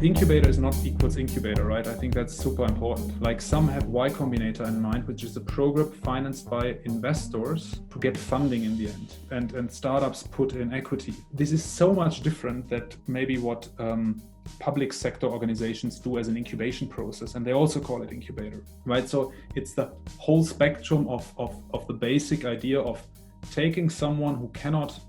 incubator is not equals incubator, right? I think that's super important. Like some have Y Combinator in mind, which is a program financed by investors to get funding in the end, and startups put in equity. This is so much different that maybe what public sector organizations do as an incubation process, and they also call it incubator, right? So it's the whole spectrum of the basic idea of taking someone who cannot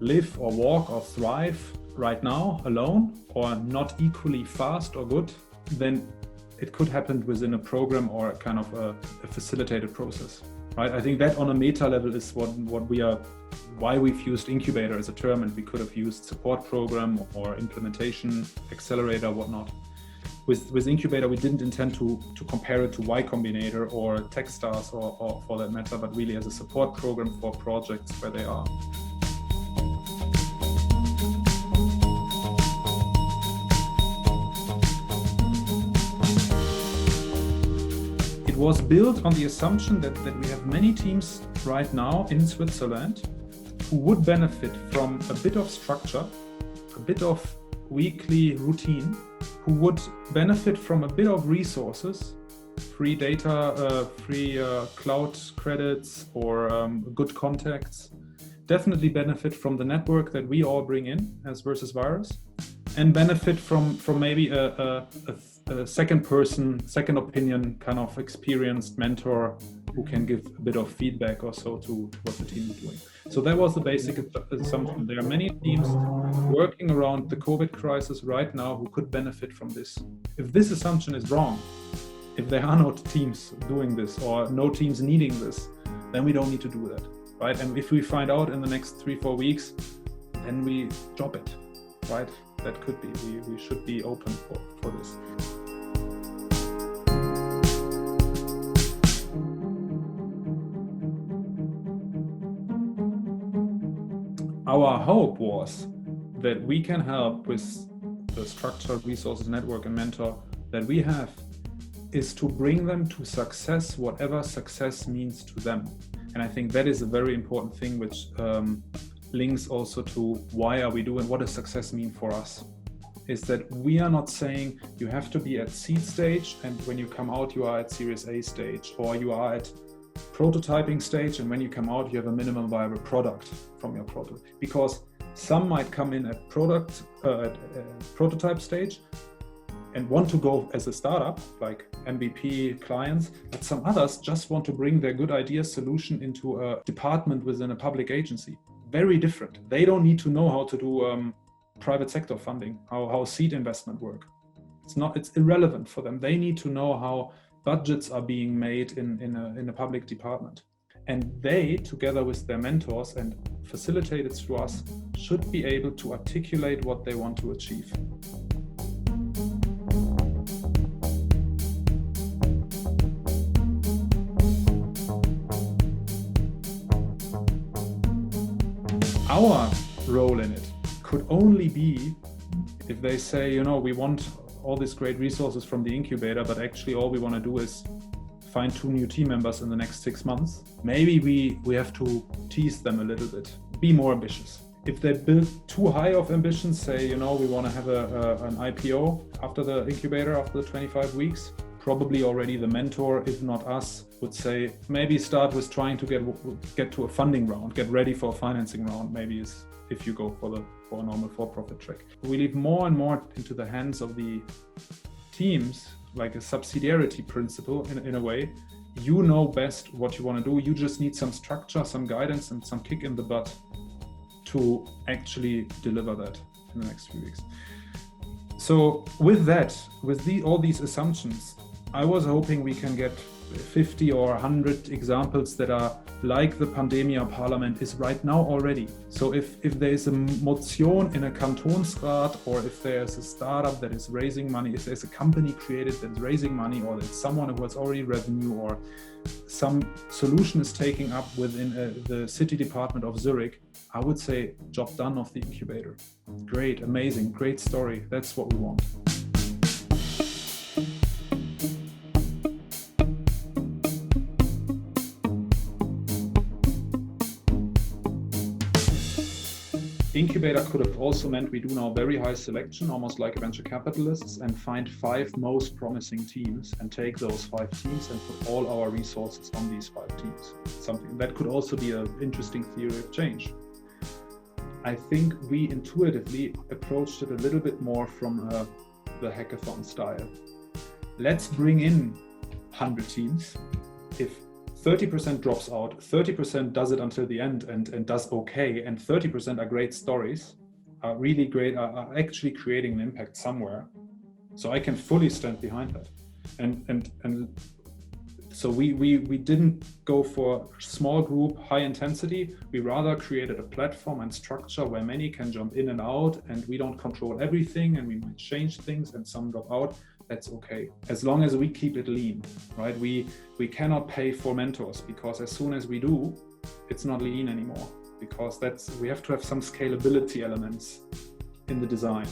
live or walk or thrive right now alone, or not equally fast or good, then it could happen within a program or kind of a facilitated process, right? I think that on a meta level is why we've used incubator as a term, and we could have used support program or implementation accelerator, whatnot. With incubator, we didn't intend to compare it to Y Combinator or Techstars or for that matter, but really as a support program for projects where they are. It was built on the assumption that we have many teams right now in Switzerland who would benefit from a bit of structure, a bit of weekly routine, who would benefit from a bit of resources, free data, free cloud credits, or good contacts, definitely benefit from the network that we all bring in as VersusVirus, and benefit from maybe a second person, second opinion, kind of experienced mentor who can give a bit of feedback or so to what the team is doing. So that was the basic assumption. There are many teams working around the COVID crisis right now who could benefit from this. If this assumption is wrong, if there are no teams doing this or no teams needing this, then we don't need to do that, right? And if we find out in the next 3-4 weeks, then we drop it, right? That could be, we should be open for this. Our hope was that we can help with the structured resources network and mentor that we have, is to bring them to success, whatever success means to them. And I think that is a very important thing, which links also to why are we doing, what does success mean for us? Is that we are not saying you have to be at seed stage and when you come out you are at Series A stage, or you are at prototyping stage and when you come out you have a minimum viable product from your product. Because some might come in at prototype stage and want to go as a startup, like MVP clients, but some others just want to bring their good idea solution into a department within a public agency. Very different. They don't need to know how to do private sector funding, how seed investment work. It's irrelevant for them. They need to know how budgets are being made in a public department. And they, together with their mentors and facilitated through us, should be able to articulate what they want to achieve. Our role in it could only be if they say, we want all these great resources from the incubator, but actually all we want to do is find 2 new team members in the next 6 months. Maybe we have to tease them a little bit, be more ambitious. If they build too high of ambitions, say, we want to have an IPO after the incubator, after the 25 weeks, probably already the mentor, if not us, would say, maybe start with trying to get to a funding round, get ready for a financing round, maybe is if you go for a normal for-profit track. We leave more and more into the hands of the teams, like a subsidiarity principle in a way. You know best what you want to do. You just need some structure, some guidance, and some kick in the butt to actually deliver that in the next few weeks. So with that, all these assumptions, I was hoping we can get 50 or 100 examples that are like the Pandemia Parliament is right now already. So if there is a motion in a Kantonsrat, or if there's a startup that is raising money, if there's a company created that's raising money, or there's someone who has already revenue, or some solution is taking up within the city department of Zurich, I would say job done of the incubator. Great, amazing, great story. That's what we want. Incubator could have also meant we do now very high selection, almost like venture capitalists, and find 5 most promising teams and take those 5 teams and put all our resources on these 5 teams. Something that could also be an interesting theory of change. I think we intuitively approached it a little bit more from the hackathon style. Let's bring in 100 teams. If 30% drops out, 30% does it until the end and does okay, and 30% are great stories, are really great, are actually creating an impact somewhere. So I can fully stand behind that. And so we didn't go for small group, high intensity. We rather created a platform and structure where many can jump in and out, and we don't control everything, and we might change things and some drop out. That's okay, as long as we keep it lean, right? We cannot pay for mentors, because as soon as we do, it's not lean anymore, because we have to have some scalability elements in the design.